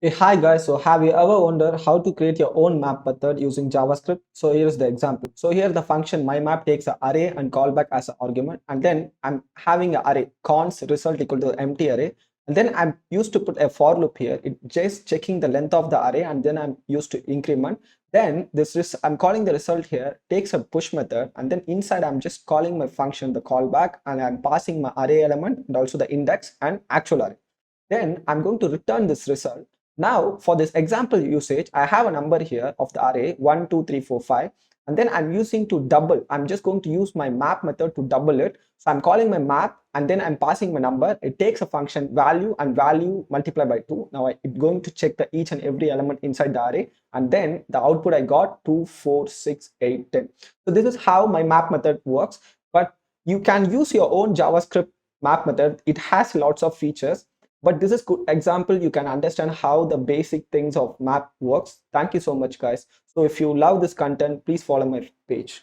Hey, hi guys, so have you ever wondered how to create your own map method using JavaScript? So here's the example. So here the function my map takes an array and callback as an argument, and then I'm having an array cons result equal to empty array, and then I'm used to put a for loop here. It just checking the length of the array, and then I'm used to increment. Then I'm calling the result here takes a push method, and then inside I'm just calling my function the callback, and I'm passing my array element and also the index and actual array. Then I'm going to return this result. Now for this example usage, I have a number here of the array 1, 2, 3, 4, 5, and then I'm using to double. I'm just going to use my map method to double it. So I'm calling my map and then I'm passing my number. It takes a function value and value multiplied by 2. Now it's going to check the each and every element inside the array, and then the output I got 2, 4, 6, 8, 10. So this is how my map method works, but you can use your own JavaScript map method. It has lots of features, but this is good example. You can understand how the basic things of map works. Thank you so much guys. So if you love this content, please follow my page.